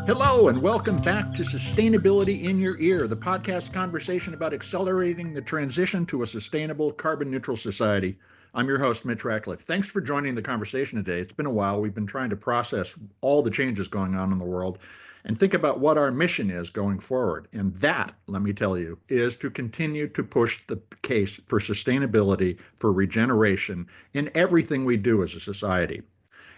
Hello, and welcome back to Sustainability in Your Ear, the podcast conversation about accelerating the transition to a sustainable, carbon neutral society. I'm your host, Mitch Ratcliffe. Thanks for joining the conversation today. It's been a while. We've been trying to process all the changes going on in the world and think about what our mission is going forward. And that, let me tell you, is to continue to push the case for sustainability, for regeneration in everything we do as a society.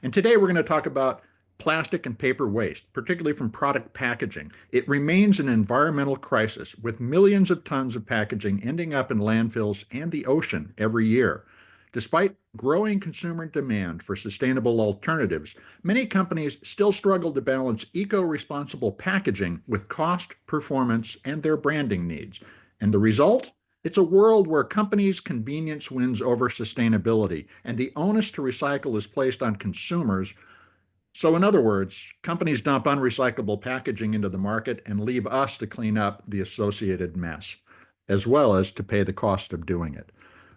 And today we're going to talk about plastic and paper waste, particularly from product packaging. It remains an environmental crisis, with millions of tons of packaging ending up in landfills and the ocean every year. Despite growing consumer demand for sustainable alternatives, many companies still struggle to balance eco-responsible packaging with cost, performance, and their branding needs. And the result? It's a world where companies' convenience wins over sustainability, and the onus to recycle is placed on consumers. So, in other words, companies dump unrecyclable packaging into the market and leave us to clean up the associated mess, as well as to pay the cost of doing it.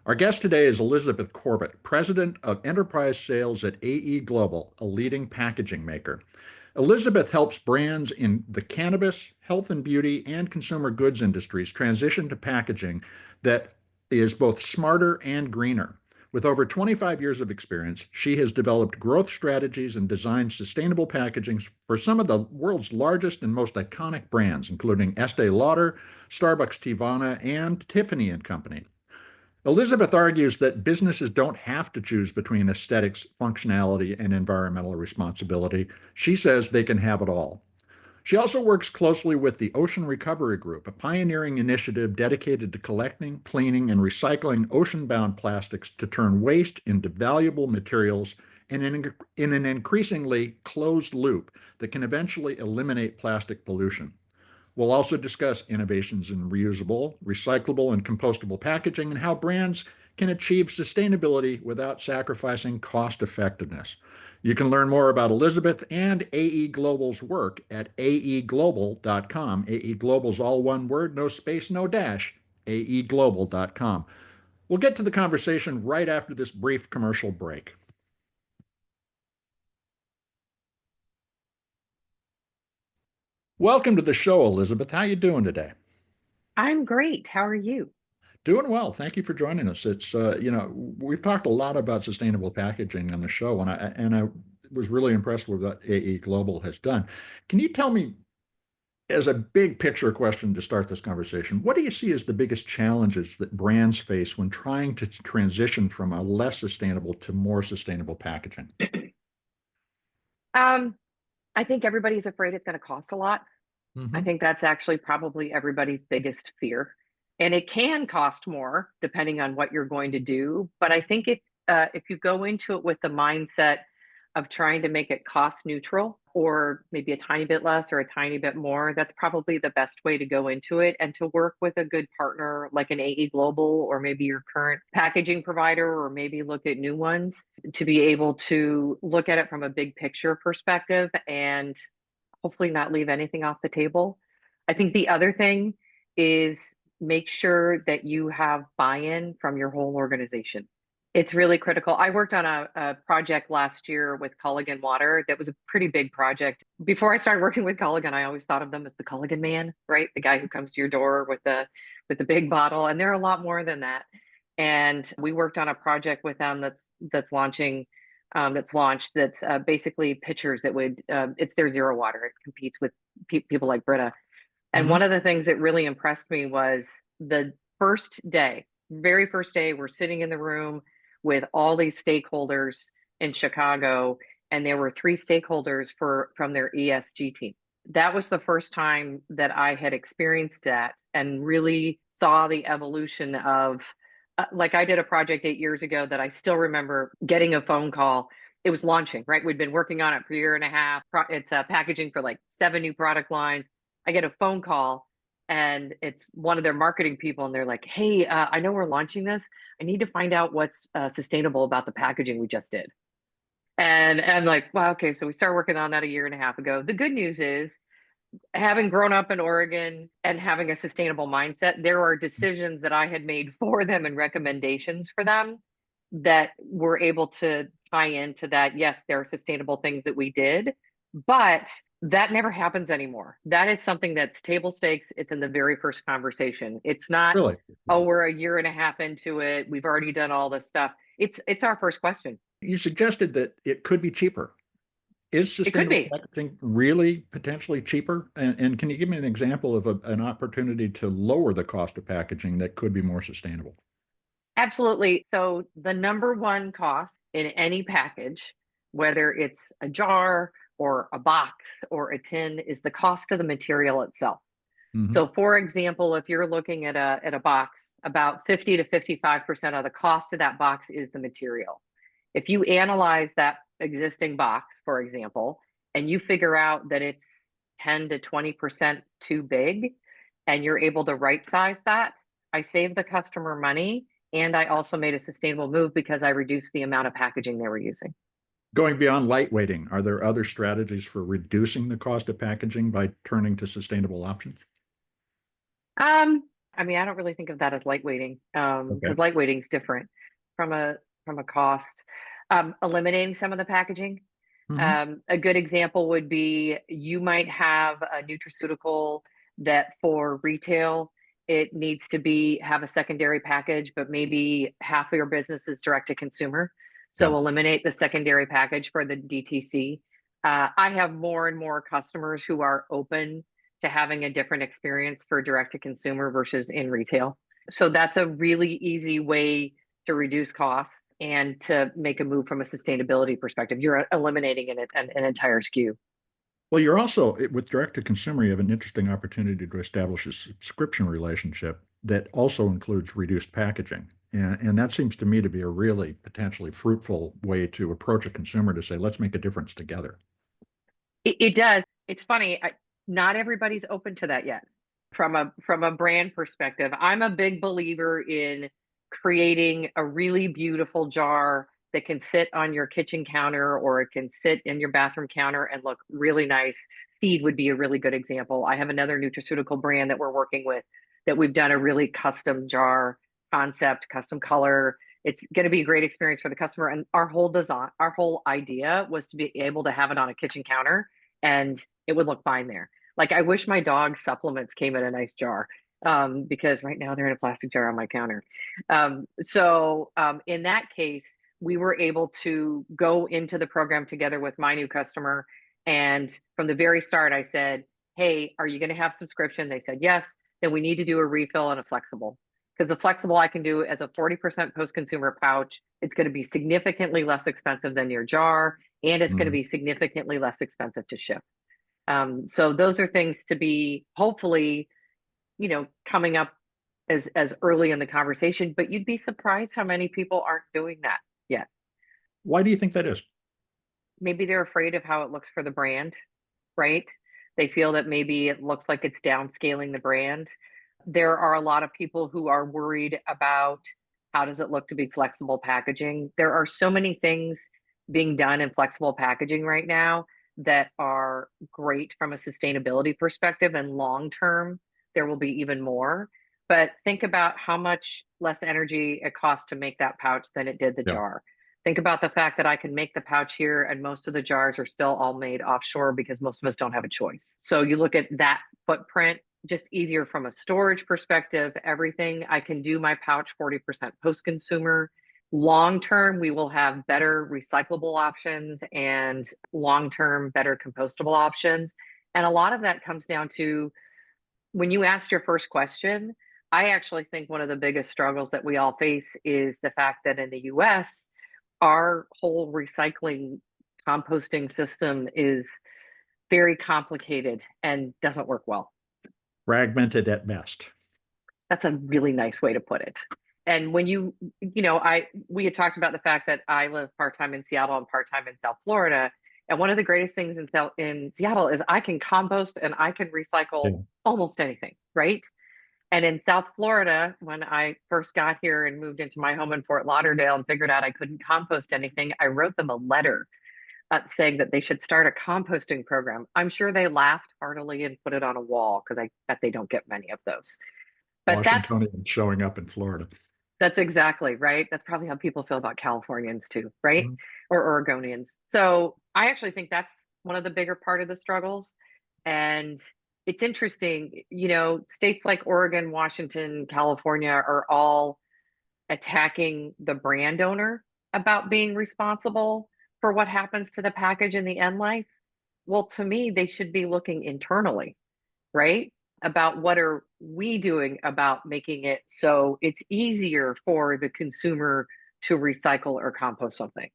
Our guest today is Elizabeth Corbett, President of Enterprise Sales at AE Global, a leading packaging maker. Elizabeth helps brands in the cannabis, health and beauty, and consumer goods industries transition to packaging that is both smarter and greener. With over 25 years of experience, she has developed growth strategies and designed sustainable packaging for some of the world's largest and most iconic brands, including Estee Lauder, Starbucks Teavana, and Tiffany and Company. Elizabeth argues that businesses don't have to choose between aesthetics, functionality, and environmental responsibility. She says they can have it all. She also works closely with the Ocean Recovery Group, a pioneering initiative dedicated to collecting, cleaning, and recycling ocean-bound plastics to turn waste into valuable materials in an increasingly closed loop that can eventually eliminate plastic pollution. We'll also discuss innovations in reusable, recyclable, and compostable packaging and how brands can achieve sustainability without sacrificing cost effectiveness. You can learn more about Elizabeth and AE Global's work at aeglobal.com. AE Global's all one word, no space, no dash, aeglobal.com. We'll get to the conversation right after this brief commercial break. Welcome to the show, Elizabeth. How you doing today? I'm great. How are you? Doing well. Thank you for joining us. We've talked a lot about sustainable packaging on the show, and I was really impressed with what AE Global has done. Can you tell me, as a big picture question to start this conversation, what do you see as the biggest challenges that brands face when trying to transition from a less sustainable to more sustainable packaging? Um, I think everybody's afraid it's going to cost a lot. I Hmm. think that's actually probably everybody's biggest fear. And it can cost more depending on what you're going to do. But I think if you go into it with the mindset of trying to make it cost neutral or maybe a tiny bit less or a tiny bit more, that's probably the best way to go into it and to work with a good partner like an AE Global or maybe your current packaging provider or maybe look at new ones to be able to look at it from a big picture perspective and hopefully not leave anything off the table. I think the other thing is make sure that you have buy-in from your whole organization. It's really critical. I worked on a project last year with Culligan Water that was a pretty big project. Before I started working with Culligan, I always thought of them as the Culligan man, right? The guy who comes to your door with the big bottle, and they're a lot more than that. And we worked on a project with them that's launching that's launched that's basically pitchers that would it's their zero water. It competes with people like Brita. And one Hmm. of the things that really impressed me was the first day, very first day, we're sitting in the room with all these stakeholders in Chicago, and there were three stakeholders from their ESG team. That was the first time that I had experienced that and really saw the evolution of like I did a project 8 years ago that I still remember getting a phone call. It was launching, right? We'd been working on it for a year and a half. It's packaging for like 7 new product lines. I get a phone call and it's one of their marketing people. And they're like, hey, I know we're launching this. I need to find out what's sustainable about the packaging we just did. And I'm like, wow, okay. So we started working on that a year and a half ago. The good news is, having grown up in Oregon and having a sustainable mindset, there are decisions that I had made for them and recommendations for them that were able to tie into that. Yes, there are sustainable things that we did, But that never happens anymore. That is something that's table stakes. It's in the very first conversation. It's not, Really? oh, we're a year and a half into it. We've already done all this stuff. It's our first question. You suggested that it could be cheaper. Is It could sustainable be. packaging really potentially cheaper? And can you give me an example of an opportunity to lower the cost of packaging that could be more sustainable? Absolutely. So the number one cost in any package, whether it's a jar or a box or a tin, is the cost of the material itself. Hmm. So for example, if you're looking at a box, about 50 to 55% of the cost of that box is the material. If you analyze that existing box, for example, and you figure out that it's 10 to 20% too big, and you're able to right size that, I save the customer money and I also made a sustainable move because I reduced the amount of packaging they were using. Going beyond lightweighting, are there other strategies for reducing the cost of packaging by turning to sustainable options? Um, I mean, I don't really think of that as lightweighting, Okay. because lightweighting is different from a cost. Eliminating some of the packaging. Hmm. A good example would be you might have a nutraceutical that for retail it needs to be have a secondary package, but maybe half of your business is direct to consumer. Yeah. So eliminate the secondary package for the DTC. I have more and more customers who are open to having a different experience for direct to consumer versus in retail. So that's a really easy way to reduce costs and to make a move from a sustainability perspective. You're eliminating an entire SKU. Well, you're also, with direct to consumer, you have an interesting opportunity to establish a subscription relationship that also includes reduced packaging. And that seems to me to be a really potentially fruitful way to approach a consumer to say, let's make a difference together. It does. It's funny. Not everybody's open to that yet. From a brand perspective, I'm a big believer in creating a really beautiful jar that can sit on your kitchen counter or it can sit in your bathroom counter and look really nice. Seed would be a really good example. I have another nutraceutical brand that we're working with that we've done a really custom jar concept, custom color. It's going to be a great experience for the customer. And our whole design, our whole idea was to be able to have it on a kitchen counter and it would look fine there. Like I wish my dog supplements came in a nice jar, because right now they're in a plastic jar on my counter. In that case, we were able to go into the program together with my new customer. And from the very start, I said, hey, are you going to have subscription? They said yes. Then we need to do a refill and a flexible. Because the flexible I can do as a 40% post consumer pouch. It's going to be significantly less expensive than your jar, and it's going to Mhm. be significantly less expensive to ship. So those are things to be hopefully, coming up as early in the conversation, but you'd be surprised how many people aren't doing that yet. Why do you think that is? Maybe they're afraid of how it looks for the brand, right? They feel that maybe it looks like it's downscaling the brand. There are a lot of people who are worried about how does it look to be flexible packaging. There are so many things being done in flexible packaging right now that are great from a sustainability perspective, and long term there will be even more. But think about how much less energy it costs to make that pouch than it did the Yeah. jar. Think about the fact that I can make the pouch here and most of the jars are still all made offshore because most of us don't have a choice. So you look at that footprint, just easier from a storage perspective, everything. I can do my pouch 40% post consumer. Long term, we will have better recyclable options and long term, better compostable options. And a lot of that comes down to when you asked your first question, I actually think one of the biggest struggles that we all face is the fact that in the US, our whole recycling composting system is very complicated and doesn't work well. Fragmented at best. That's a really nice way to put it. And when we had talked about the fact that I live part time in Seattle and part time in South Florida. And one of the greatest things in Seattle is I can compost and I can recycle Yeah. almost anything, right? And in South Florida, when I first got here and moved into my home in Fort Lauderdale and figured out I couldn't compost anything, I wrote them a letter saying that they should start a composting program. I'm sure they laughed heartily and put it on a wall because I bet they don't get many of those. But Washingtonian showing up in Florida. that's exactly right. That's probably how people feel about Californians too, right? Mhm. Or Oregonians. So I actually think one of the bigger part of the struggles. And it's interesting, states like Oregon, Washington, California are all attacking the brand owner about being responsible for what happens to the package in the end life. Well, to me, they should be looking internally, right? About what are we doing about making it so it's easier for the consumer to recycle or compost something.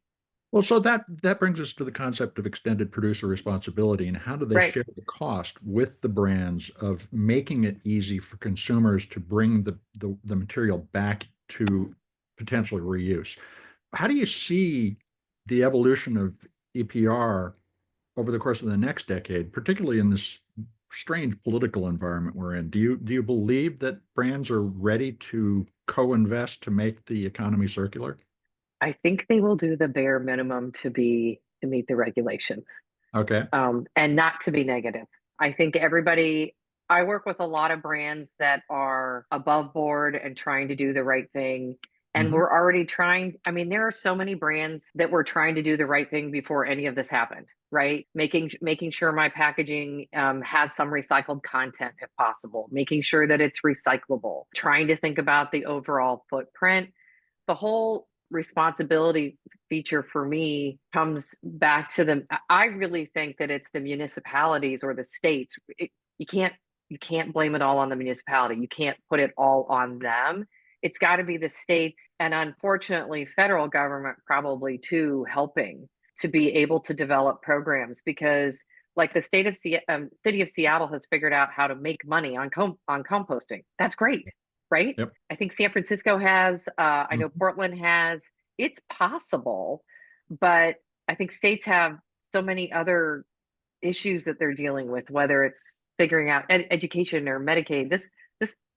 Well, so that brings us to the concept of extended producer responsibility and how do they Right. share the cost with the brands of making it easy for consumers to bring the material back to potential reuse. How do you see the evolution of EPR over the course of the next decade, particularly in this strange political environment we're in? Do you believe that brands are ready to co-invest to make the economy circular? I think they will do the bare minimum to meet the regulations, Okay. and not to be negative. I think everybody. I work with a lot of brands that are above board and trying to do the right thing. And Hmm. we're already trying. I mean, there are so many brands that were trying to do the right thing before any of this happened, right? Making sure my packaging has some recycled content if possible, making sure that it's recyclable, trying to think about the overall footprint. The whole responsibility feature for me comes back to the. I really think that it's the municipalities or the states. You can't you can't blame it all on the municipality. You can't put it all on them. It's got to be the states and unfortunately federal government probably too helping to be able to develop programs because like the city of Seattle has figured out how to make money on composting. That's great, right? Yep. I think San Francisco has. I know Mhm. Portland has. It's possible, but I think states have so many other issues that they're dealing with, whether it's figuring out education or Medicaid.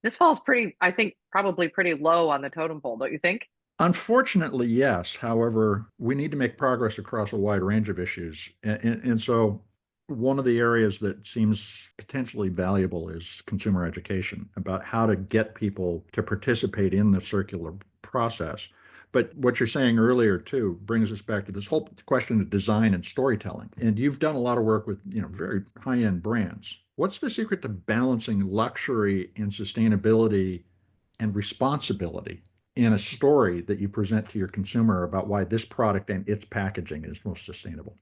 This falls pretty, I think, probably pretty low on the totem pole, don't you think? Unfortunately, yes. However, we need to make progress across a wide range of issues. And so one of the areas that seems potentially valuable is consumer education about how to get people to participate in the circular process. But what you're saying earlier too brings us back to this whole question of design and storytelling. And you've done a lot of work with, very high-end brands. What's the secret to balancing luxury and sustainability and responsibility in a story that you present to your consumer about why this product and its packaging is most sustainable?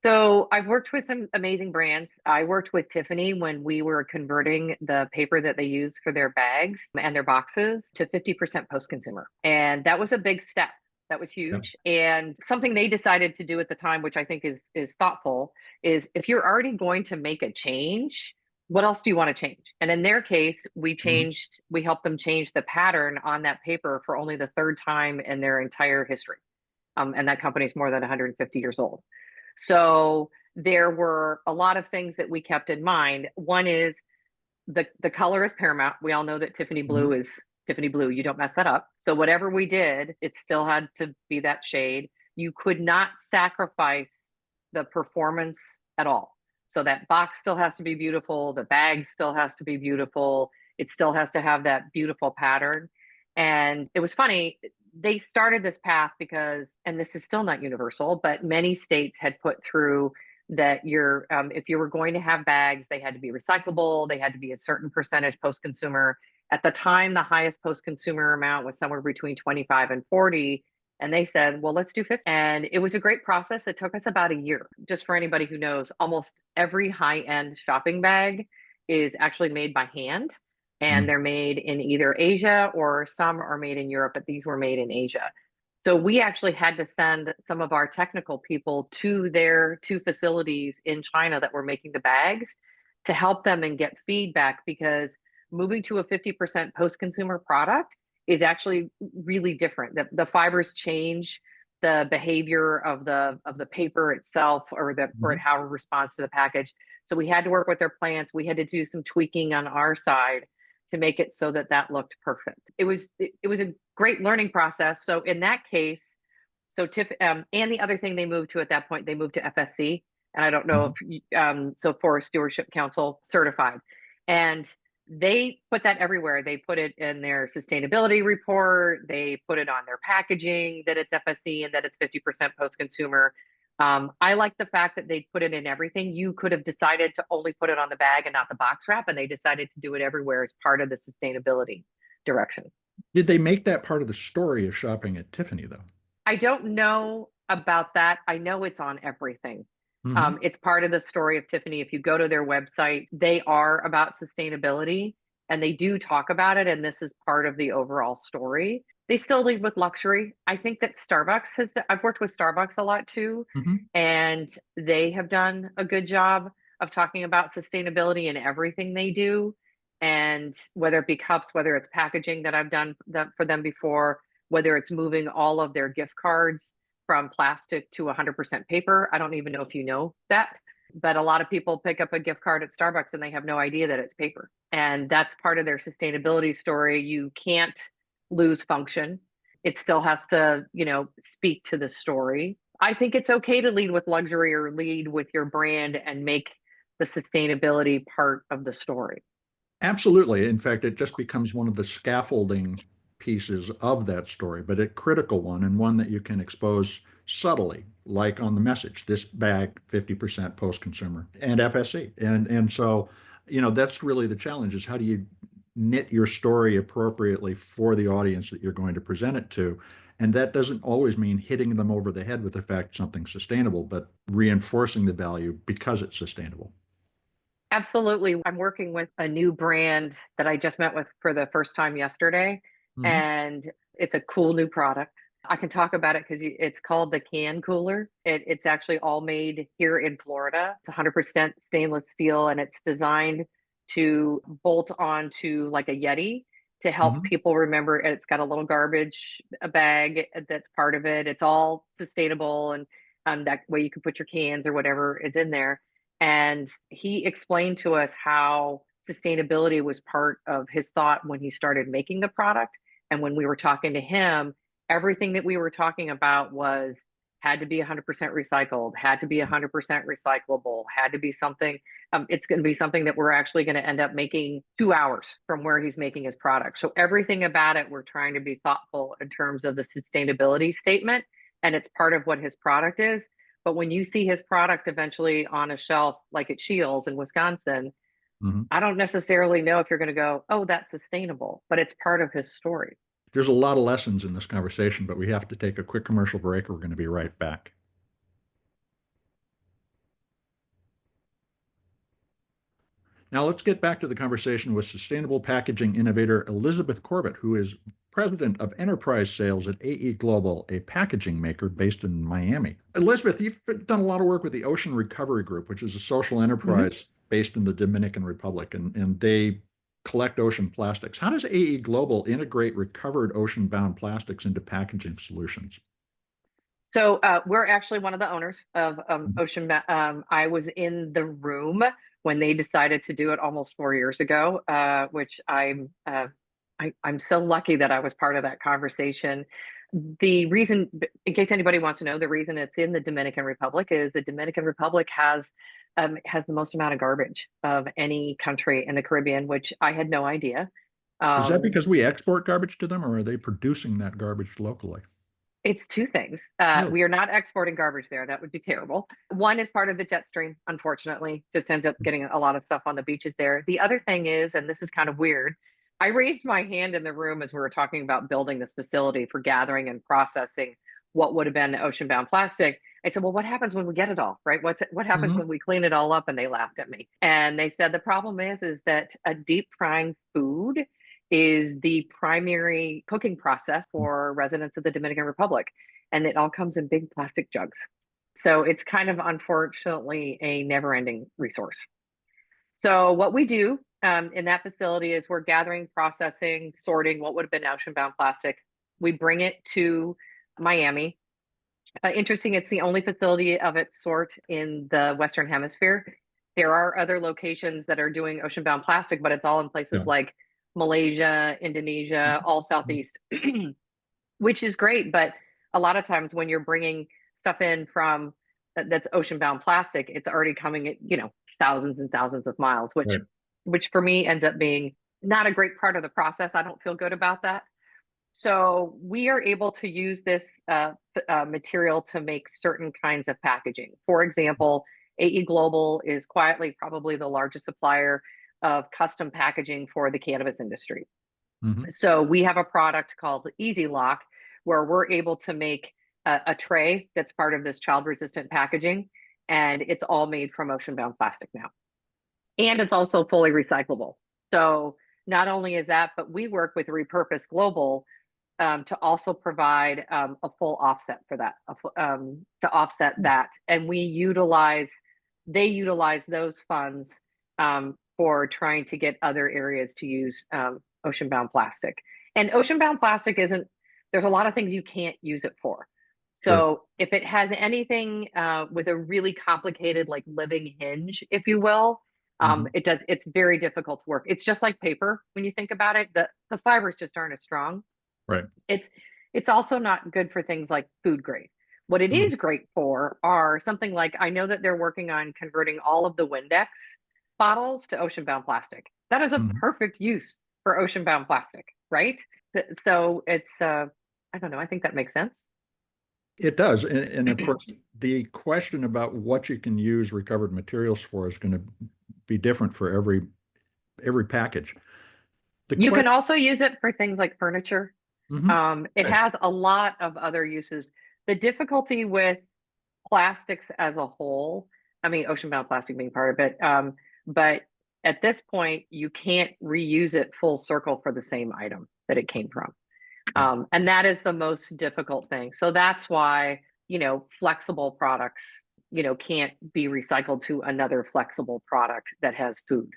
So I've worked with some amazing brands. I worked with Tiffany when we were converting the paper that they use for their bags and their boxes to 50% post-consumer. And that was a big step. That was Yeah. huge. And something they decided to do at the time, which I think is thoughtful, is if you're already going to make a change, what else do you want to change? And in their case, Mhm. we helped them change the pattern on that paper for only the third time in their entire history. And that company is more than 150 years old. So there were a lot of things that we kept in mind. One is the color is paramount. We all know that Tiffany blue Mhm. is Tiffany blue. You don't mess that up. So whatever we did, it still had to be that shade. You could not sacrifice the performance at all. So that box still has to be beautiful. The bag still has to be beautiful. It still has to have that beautiful pattern. And it was funny, they started this path because, and this is still not universal, but many states had put through that if you were going to have bags, they had to be recyclable, they had to be a certain percentage post-consumer. At the time, the highest post-consumer amount was somewhere between 25 and 40. And they said, well, let's do 50. And it was a great process. It took us about a year. Just for anybody who knows, almost every high-end shopping bag is actually made by hand. And Mhm. they're made in either Asia or some are made in Europe, but these were made in Asia. So we actually had to send some of our technical people to their two facilities in China that were making the bags to help them and get feedback because moving to a 50% post-consumer product is actually really different. The fibers change the behavior of the paper itself or Mhm. how it responds to the package. So we had to work with their plants. We had to do some tweaking on our side to make it so that that looked perfect. It was a great learning process. So in that case, so Tiff and the other thing they moved to at that point, they moved to FSC, and I don't know Mhm. if so Forest Stewardship Council certified, and they put that everywhere. They put it in their sustainability report. They put it on their packaging that it's FSC and that it's 50% post consumer. I like the fact that they put it in everything. You could have decided to only put it on the bag and not the box wrap, and they decided to do it everywhere as part of the sustainability direction. Did they make that part of the story of shopping at Tiffany, though? I don't know about that. I know it's on everything. Hmm. It's part of the story of Tiffany. If you go to their website, they are about sustainability and they do talk about it. And this is part of the overall story. They still lead with luxury. I think that Starbucks has, I've worked with Starbucks a lot too, Hmm. and they have done a good job of talking about sustainability in everything they do. And whether it be cups, whether it's packaging that I've done that for them before, whether it's moving all of their gift cards from plastic to 100% paper. I don't even know if you know that, but a lot of people pick up a gift card at Starbucks and they have no idea that it's paper. And that's part of their sustainability story. You can't lose function. It still has to, speak to the story. I think it's okay to lead with luxury or lead with your brand and make the sustainability part of the story. Absolutely. In fact, it just becomes one of the scaffolding pieces of that story, but a critical one and one that you can expose subtly, like on the message, this bag 50% post-consumer and FSC. And so, that's really the challenge is how do you knit your story appropriately for the audience that you're going to present it to? And that doesn't always mean hitting them over the head with the fact something's sustainable, but reinforcing the value because it's sustainable. Absolutely. I'm working with a new brand that I just met with for the first time yesterday, Hmm. and it's a cool new product. I can talk about it because it's called the Can Cooler. It's actually all made here in Florida. It's 100% stainless steel, and it's designed to bolt onto like a Yeti to help Hmm. people remember. It's got a little garbage bag that's part of it. It's all sustainable, and that way you can put your cans or whatever is in there. And he explained to us how sustainability was part of his thought when he started making the product. And when we were talking to him, everything that we were talking about was had to be 100% recycled, had to be 100% recyclable, had to be something. It's going to be something that we're actually going to end up making 2 hours from where he's making his product. So everything about it, we're trying to be thoughtful in terms of the sustainability statement. And it's part of what his product is. But when you see his product eventually on a shelf, like at Shields in Wisconsin, Hmm. I don't necessarily know if you're going to go, oh, that's sustainable, but it's part of his story. There's a lot of lessons in this conversation, but we have to take a quick commercial break. We're going to be right back. Now, let's get back to the conversation with sustainable packaging innovator Elizabeth Corbett, who is president of enterprise sales at AE Global, a packaging maker based in Miami. Elizabeth, you've done a lot of work with the Ocean Recovery Group, which is a social Mhm. enterprise based in the Dominican Republic, and they collect ocean plastics. How does AE Global integrate recovered ocean-bound plastics into packaging solutions? So we're actually one of the owners of Ocean. I was in the room when they decided to do it almost 4 years ago, which I'm so lucky that I was part of that conversation. The reason, in case anybody wants to know, the reason it's in the Dominican Republic is the Dominican Republic has the most amount of garbage of any country in the Caribbean, which I had no idea. Is that Um, because we export garbage to them, or are they producing that garbage locally? It's two things. Really? We are not exporting garbage there. That would be terrible. One is part of the jet stream, unfortunately, just ends up getting a lot of stuff on the beaches there. The other thing is, and this is kind of weird, I raised my hand in the room as we were talking about building this facility for gathering and processing what would have been ocean bound plastic. I said, well, what happens when we get it all, right? What happens Hmm. when we clean it all up? And they laughed at me. And they said the problem is that a deep frying food is the primary cooking process for residents of the Dominican Republic. And it all comes in big plastic jugs. So it's kind of unfortunately a never ending resource. So, what we do in that facility is we're gathering, processing, sorting what would have been ocean bound plastic. We bring it to Miami. Interesting, it's the only facility of its sort in the Western Hemisphere. There are other locations that are doing ocean bound plastic, but it's all in places Yeah. like Malaysia, Indonesia, all Southeast, which is great. But a lot of times when you're bringing stuff in from that's ocean bound plastic, it's already coming at, thousands and thousands of miles, which Right. for me ends up being not a great part of the process. I don't feel good about that. So we are able to use this material to make certain kinds of packaging. For example, AE Global is quietly probably the largest supplier of custom packaging for the cannabis industry. Mm-hmm. So we have a product called Easy Lock, where we're able to make a tray that's part of this child-resistant packaging, and it's all made from ocean-bound plastic now. And it's also fully recyclable. So not only is that, but we work with Repurpose Global to also provide a full offset for that, to offset that. And they utilize those funds for trying to get other areas to use ocean-bound plastic. And ocean-bound plastic there's a lot of things you can't use it for. Sure. So if it has anything with a really complicated, like living hinge, if you will, Mm-hmm. it's very difficult to work. It's just like paper when you think about it. The fibers just aren't as strong. Right. It's it's also not good for things like food grade. What it Mm-hmm. is great for are something like, I know that they're working on converting all of the Windex bottles to ocean-bound plastic. That is a Mm-hmm. perfect use for ocean-bound plastic, right? So it's I don't know, I think that makes sense. It does. And of course, the question about what you can use recovered materials for is going to be different for every package. The You question. can also use it for things like furniture. Mhm. It Right. has a lot of other uses. The difficulty with plastics as a whole, I mean, ocean-bound plastic being part of it, but at this point, you can't reuse it full circle for the same item that it came from. Right. And that is the most difficult thing. So that's why, flexible products, can't be recycled to another flexible product that has food.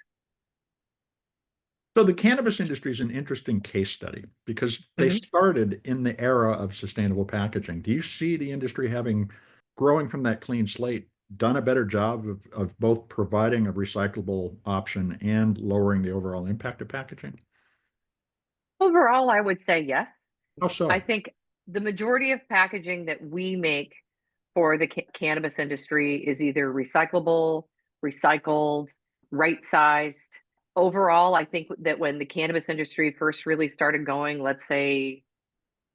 So the cannabis industry is an interesting case study because they Mhm. started in the era of sustainable packaging. Do you see the industry having, growing from that clean slate, done a better job of both providing a recyclable option and lowering the overall impact of packaging? Overall, I would say yes. How I so? think the majority of packaging that we make for the cannabis industry is either recyclable, recycled, right sized. Overall, I think that when the cannabis industry first really started going, let's say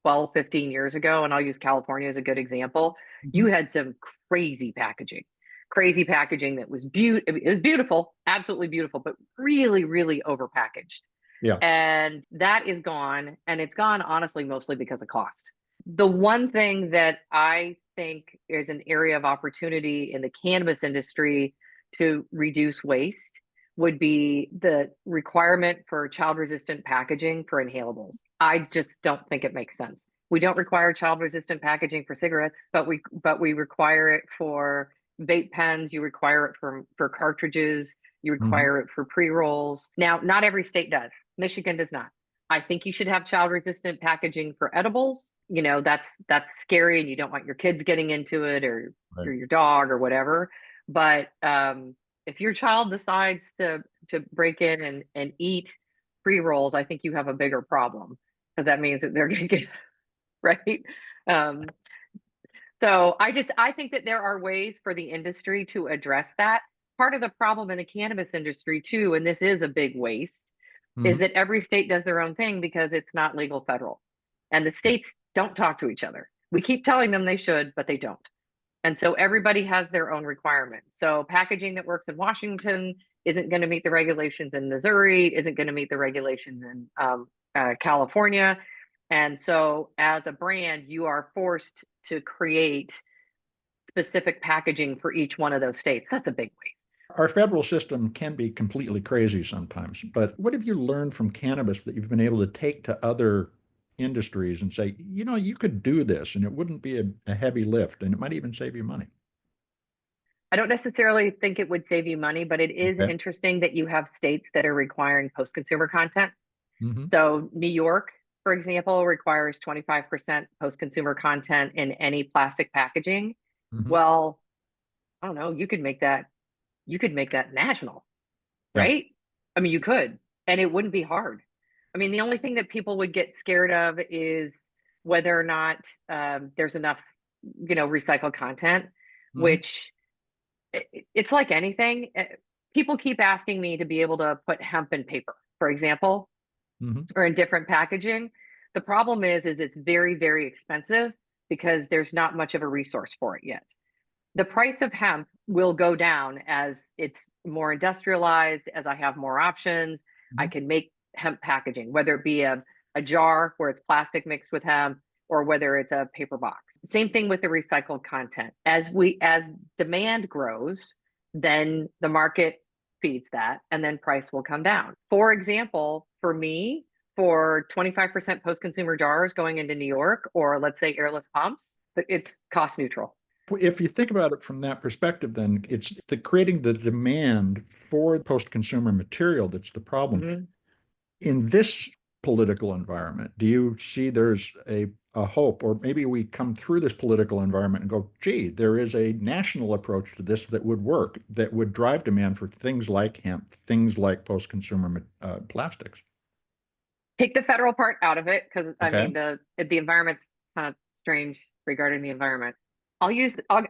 12, 15 years ago, and I'll use California as a good example, you Mhm. had some crazy packaging that was beautiful. It was beautiful, absolutely beautiful, but really, really overpackaged. Yeah. And that is gone. And it's gone honestly mostly because of cost. The one thing that I think is an area of opportunity in the cannabis industry to reduce waste would be the requirement for child resistant packaging for inhalables. I just don't think it makes sense. We don't require child resistant packaging for cigarettes, but we require it for vape pens, you require it for cartridges, you Mhm. require it for pre-rolls. Now, not every state does. Michigan does not. I think you should have child resistant packaging for edibles. That's scary and you don't want your kids getting into it or Right. your dog or whatever. But if your child decides to break in and eat pre-rolls, I think you have a bigger problem because that means that they're going to get right. Um, so I think that there are ways for the industry to address that. Part of the problem in the cannabis industry too, and this is a big waste, is Mhm. that every state does their own thing because it's not legal federal. And the Yeah. states don't talk to each other. We keep telling them they should, but they don't. And so everybody has their own requirements. So packaging that works in Washington isn't going to meet the regulations in Missouri, isn't going to meet the regulations in California. And so as a brand, you are forced to create specific packaging for each one of those states. That's a big waste. Our federal system can be completely crazy sometimes, but what have you learned from cannabis that you've been able to take to other industries and say, you could do this and it wouldn't be a heavy lift and it might even save you money? I don't necessarily think it would save you money, but it is Okay. interesting that you have states that are requiring post consumer content. Hmm. So, New York, for example, requires 25% post consumer content in any plastic packaging. Hmm. Well, I don't know, you could make that national, Yeah. right? I mean, you could, and it wouldn't be hard. I mean, the only thing that people would get scared of is whether or not there's enough, recycled content, Hmm. which it's like anything. People keep asking me to be able to put hemp in paper, for example, Hmm. or in different packaging. The problem is it's very, very expensive because there's not much of a resource for it yet. The price of hemp will go down as it's more industrialized, as I have more options. I can make hemp packaging, whether it be a jar where it's plastic mixed with hemp or whether it's a paper box. Same thing with the recycled content. As demand grows, then the market feeds that and then price will come down. For example, for me, for 25% post-consumer jars going into New York, or let's say airless pumps, it's cost neutral. If you think about it from that perspective, then it's creating the demand for post-consumer material that's the problem. Mm-hmm. In this political environment, do you see there's a hope, or maybe we come through this political environment and go, gee, there is a national approach to this that would work, that would drive demand for things like hemp, things like post-consumer plastics? Take the federal part out of it, because I Okay. mean the environment's kind of strange regarding the environment. I'm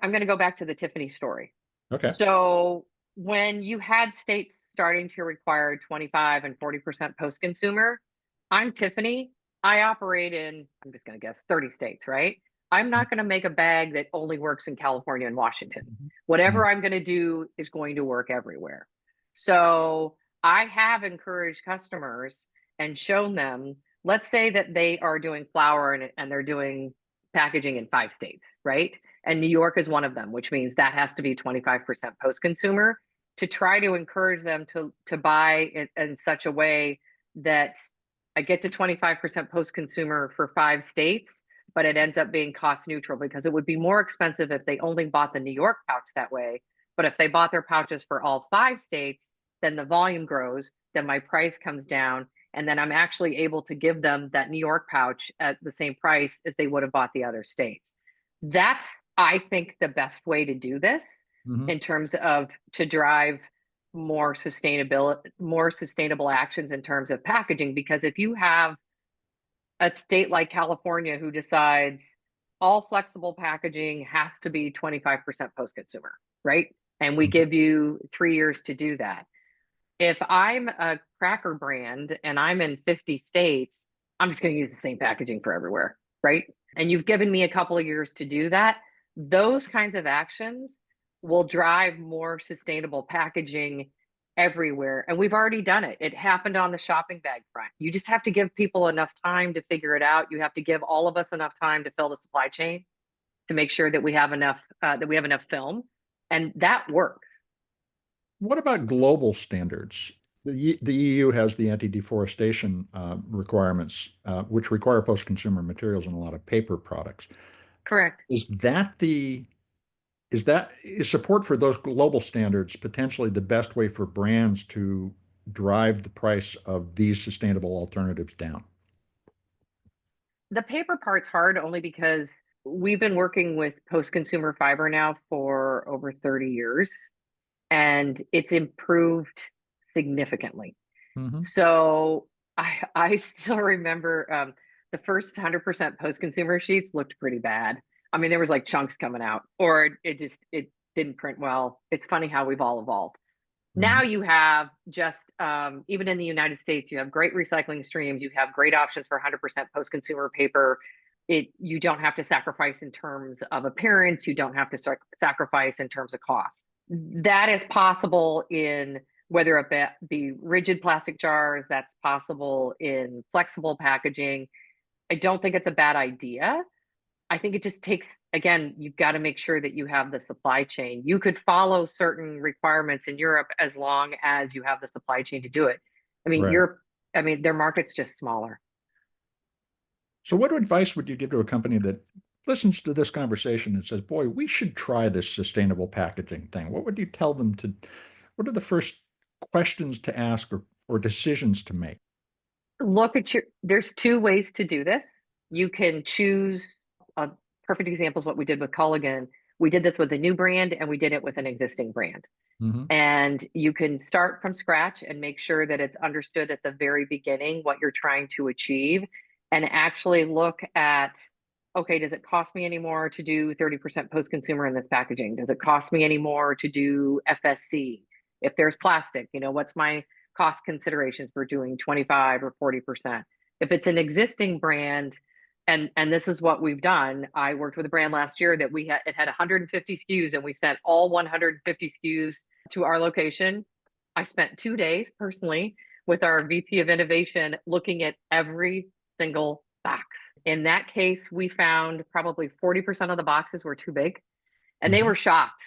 going to go back to the Tiffany story. Okay. So when you had states starting to require 25 and 40% post-consumer, I'm Tiffany. I operate in, I'm just going to guess, 30 states, right? I'm not going to make a bag that only works in California and Washington. Whatever I'm going to do is going to work everywhere. So I have encouraged customers and shown them, let's say that they are doing flour and they're doing packaging in 5 states, right? And New York is one of them, which means that has to be 25% post-consumer, to try to encourage them to buy it in such a way that I get to 25% post-consumer for 5 states, but it ends up being cost neutral, because it would be more expensive if they only bought the New York pouch that way. But if they bought their pouches for all 5 states, then the volume grows, then my price comes down, and then I'm actually able to give them that New York pouch at the same price as they would have bought the other states. That's, I think, the best way to do this in terms of to drive more sustainable actions in terms of packaging. Because if you have a state like California who decides all flexible packaging has to be 25% post-consumer, right? And we give you 3 years to do that. If I'm a cracker brand and I'm in 50 states, I'm just going to use the same packaging for everywhere, right? And you've given me a couple of years to do that. Those kinds of actions will drive more sustainable packaging everywhere. And we've already done it. It happened on the shopping bag front. You just have to give people enough time to figure it out. You have to give all of us enough time to fill the supply chain to make sure that we have enough film, and that works. What about global standards? The EU has the anti-deforestation requirements, which require post-consumer materials in a lot of paper products. Correct. Is support for those global standards potentially the best way for brands to drive the price of these sustainable alternatives down? The paper part's hard only because we've been working with post-consumer fiber now for over 30 years, and it's improved significantly. So I still remember the first 100% post-consumer sheets looked pretty bad. I mean, there was like chunks coming out, or it didn't print well. It's funny how we've all evolved. Now you have just even in the United States, you have great recycling streams. You have great options for 100% post-consumer paper. You don't have to sacrifice in terms of appearance. You don't have to sacrifice in terms of cost. That is possible in whether it be rigid plastic jars. That's possible in flexible packaging. I don't think it's a bad idea. I think it just takes, again, you've got to make sure that you have the supply chain. You could follow certain requirements in Europe as long as you have the supply chain to do it. I mean, Right. their market's just smaller. So what advice would you give to a company that listens to this conversation and says, boy, we should try this sustainable packaging thing? What would you tell them what are the first questions to ask or decisions to make? There's 2 ways to do this. You can choose, a perfect example is what we did with Culligan. We did this with a new brand and we did it with an existing brand. And you can start from scratch and make sure that it's understood at the very beginning what you're trying to achieve, and actually look at, okay, does it cost me any more to do 30% post-consumer in this packaging? Does it cost me any more to do FSC? If there's plastic, what's my cost considerations for doing 25 or 40%? If it's an existing brand, and this is what we've done. I worked with a brand last year that it had 150 SKUs, and we sent all 150 SKUs to our location. I spent 2 days personally with our VP of innovation looking at every single box. In that case, we found probably 40% of the boxes were too big, and they were shocked.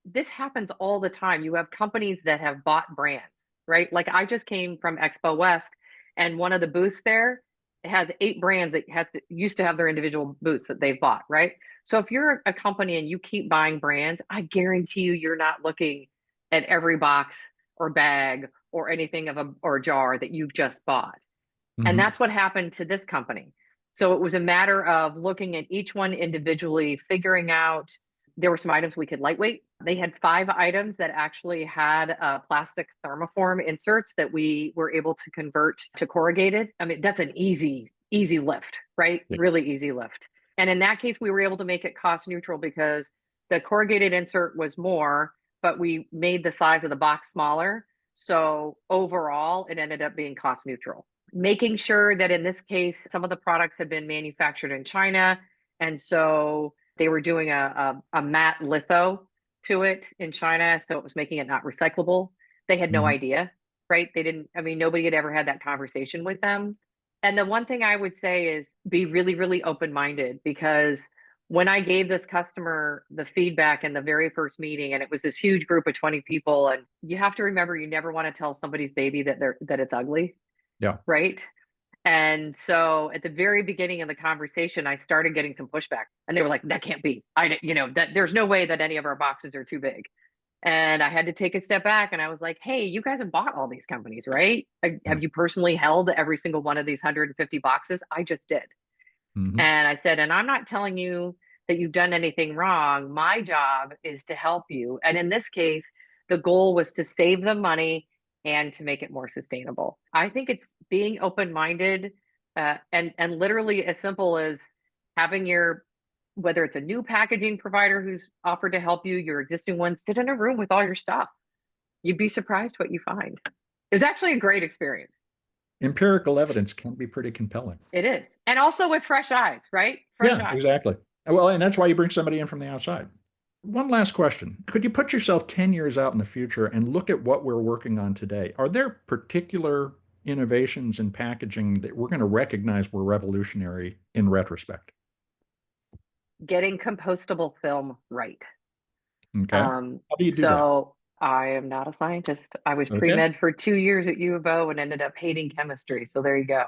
This happens all the time. You have companies that have bought brands, right? Like I just came from Expo West, and one of the booths there has 8 brands that used to have their individual booths that they've bought, right? So if you're a company and you keep buying brands, I guarantee you're not looking at every box or bag or anything or jar that you've just bought. And that's what happened to this company. So it was a matter of looking at each one individually, figuring out there were some items we could lightweight. They had 5 items that actually had plastic thermoform inserts that we were able to convert to corrugated. I mean, that's an easy lift, right? Yeah. Really easy lift. And in that case, we were able to make it cost neutral because the corrugated insert was more, but we made the size of the box smaller. So overall, it ended up being cost neutral. Making sure that in this case, some of the products had been manufactured in China. And so they were doing a matte litho to it in China. So it was making it not recyclable. They had no idea, right? Nobody had ever had that conversation with them. And the one thing I would say is be really, really open-minded, because when I gave this customer the feedback in the very first meeting, and it was this huge group of 20 people, and you have to remember, you never want to tell somebody's baby that it's ugly. Yeah. Right. And so at the very beginning of the conversation, I started getting some pushback, and they were like, that can't be. That there's no way that any of our boxes are too big. And I had to take a step back, and I was like, hey, you guys have bought all these companies, right? Have you personally held every single one of these 150 boxes? I just did. And I said, and I'm not telling you that you've done anything wrong. My job is to help you. And in this case, the goal was to save them money and to make it more sustainable. I think it's being open-minded, and literally as simple as having whether it's a new packaging provider who's offered to help you, your existing one, sit in a room with all your stuff. You'd be surprised what you find. It was actually a great experience. Empirical evidence can be pretty compelling. It is. And also with fresh eyes, right? Fresh eyes. Exactly. Well, and that's why you bring somebody in from the outside. One last question. Could you put yourself 10 years out in the future and look at what we're working on today? Are there particular innovations in packaging that we're going to recognize were revolutionary in retrospect? Getting compostable film right. Okay. How do you do that? So I am not a scientist. I was pre-med for 2 years at U of O and ended up hating chemistry. So there you go.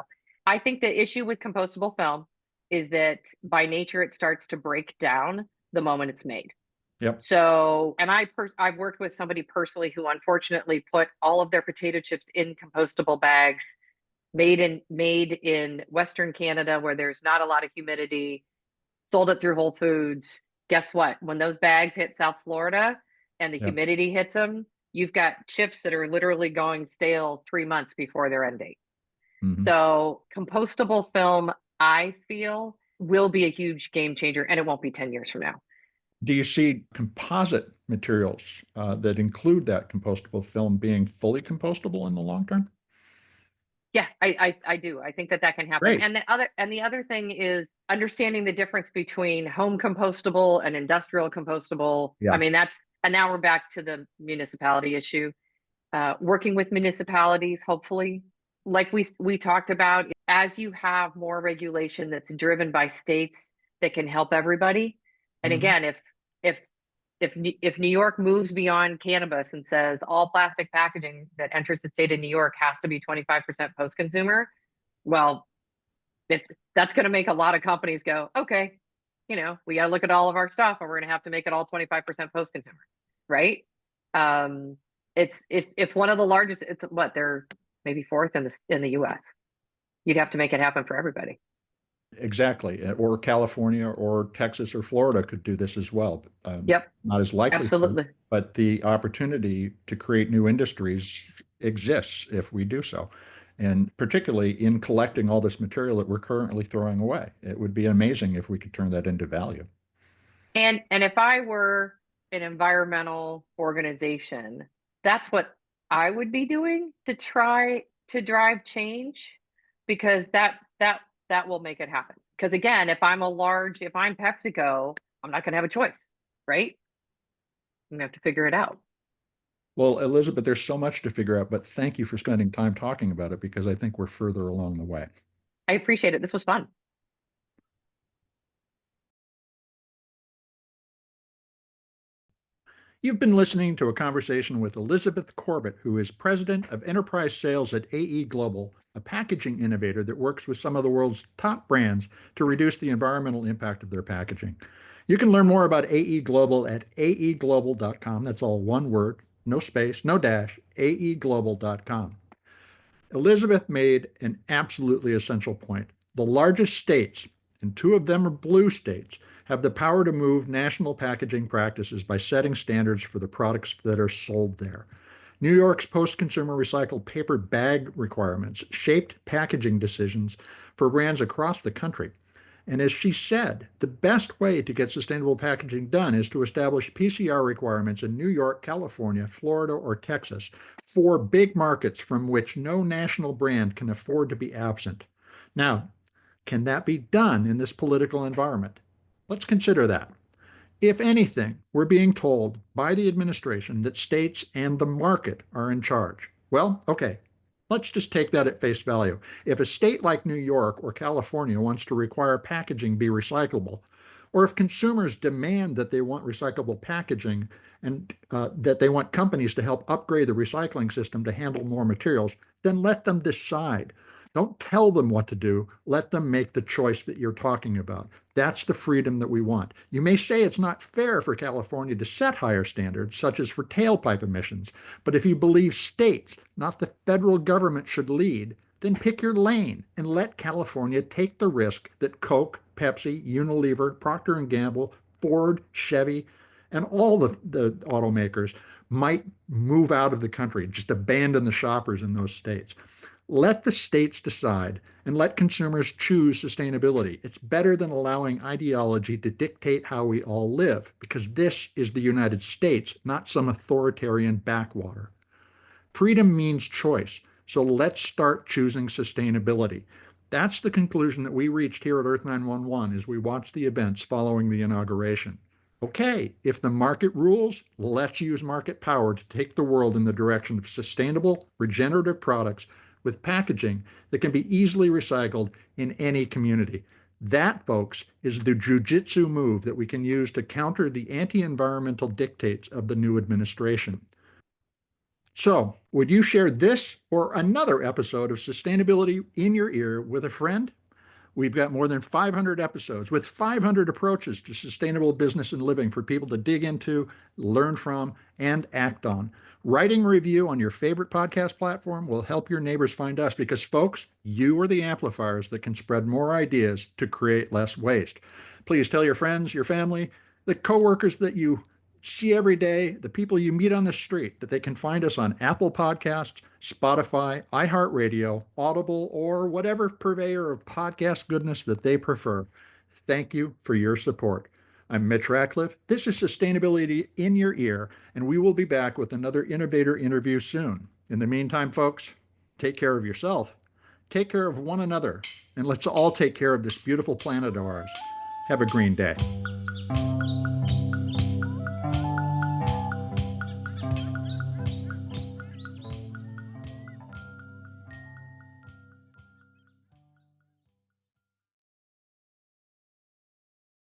I think the issue with compostable film is that by nature, it starts to break down the moment it's made. Yep. So, and I've worked with somebody personally who unfortunately put all of their potato chips in compostable bags made in Western Canada, where there's not a lot of humidity, sold it through Whole Foods. Guess what? When those bags hit South Florida and the humidity hits them, you've got chips that are literally going stale 3 months before their end date. So compostable film, I feel, will be a huge game changer, and it won't be 10 years from now. Do you see composite materials that include that compostable film being fully compostable in the long term? Yeah, I do. I think that can happen. Great. And the other thing is understanding the difference between home compostable and industrial compostable. Yeah. I mean, and now we're back to the municipality issue. Working with municipalities, hopefully, like we talked about, as you have more regulation that's driven by states that can help everybody. And again, if New York moves beyond cannabis and says all plastic packaging that enters the state of New York has to be 25% post-consumer, well, that's going to make a lot of companies go, okay, we got to look at all of our stuff, and we're going to have to make it all 25% post-consumer, right? If one of the largest, it's what, they're maybe 4th in the US. You'd have to make it happen for everybody. Exactly. Or California or Texas or Florida could do this as well. Yep. Not as likely, Absolutely. but the opportunity to create new industries exists if we do so. And particularly in collecting all this material that we're currently throwing away. It would be amazing if we could turn that into value. And if I were an environmental organization, that's what I would be doing to try to drive change, because that that will make it happen. Because again, if I'm PepsiCo, I'm not going to have a choice, right? I'm going to have to figure it out. Well, Elizabeth, there's so much to figure out, but thank you for spending time talking about it because I think we're further along the way. I appreciate it. This was fun. You've been listening to a conversation with Elizabeth Corbett, who is president of enterprise sales at AE Global, a packaging innovator that works with some of the world's top brands to reduce the environmental impact of their packaging. You can learn more about AE Global at aeglobal.com. That's all one word, no space, no dash, aeglobal.com. Elizabeth made an absolutely essential point. The largest states, and two of them are blue states, have the power to move national packaging practices by setting standards for the products that are sold there. New York's post-consumer recycled paper bag requirements shaped packaging decisions for brands across the country. And as she said, the best way to get sustainable packaging done is to establish PCR requirements in New York, California, Florida, or Texas for big markets from which no national brand can afford to be absent. Now, can that be done in this political environment? Let's consider that. If anything, we're being told by the administration that states and the market are in charge. Well, okay, let's just take that at face value. If a state like New York or California wants to require packaging be recyclable, or if consumers demand that they want recyclable packaging and that they want companies to help upgrade the recycling system to handle more materials, then let them decide. Don't tell them what to do. Let them make the choice that you're talking about. That's the freedom that we want. You may say it's not fair for California to set higher standards, such as for tailpipe emissions, but if you believe states, not the federal government, should lead, then pick your lane and let California take the risk that Coke, Pepsi, Unilever, Procter & Gamble, Ford, Chevy, and all the automakers might move out of the country, just abandon the shoppers in those states. Let the states decide and let consumers choose sustainability. It's better than allowing ideology to dictate how we all live, because this is the United States, not some authoritarian backwater. Freedom means choice, so let's start choosing sustainability. That's the conclusion that we reached here at Earth911 as we watched the events following the inauguration. Okay, if the market rules, let's use market power to take the world in the direction of sustainable, regenerative products with packaging that can be easily recycled in any community. That, folks, is the jujitsu move that we can use to counter the anti-environmental dictates of the new administration. So, would you share this or another episode of Sustainability in Your Ear with a friend? We've got more than 500 episodes with 500 approaches to sustainable business and living for people to dig into, learn from, and act on. Writing a review on your favorite podcast platform will help your neighbors find us because, folks, you are the amplifiers that can spread more ideas to create less waste. Please tell your friends, your family, the coworkers that you see every day, the people you meet on the street, that they can find us on Apple Podcasts, Spotify, iHeartRadio, Audible, or whatever purveyor of podcast goodness that they prefer. Thank you for your support. I'm Mitch Ratcliffe. This is Sustainability in Your Ear, and we will be back with another innovator interview soon. In the meantime, folks, take care of yourself, take care of one another, and let's all take care of this beautiful planet of ours. Have a green day.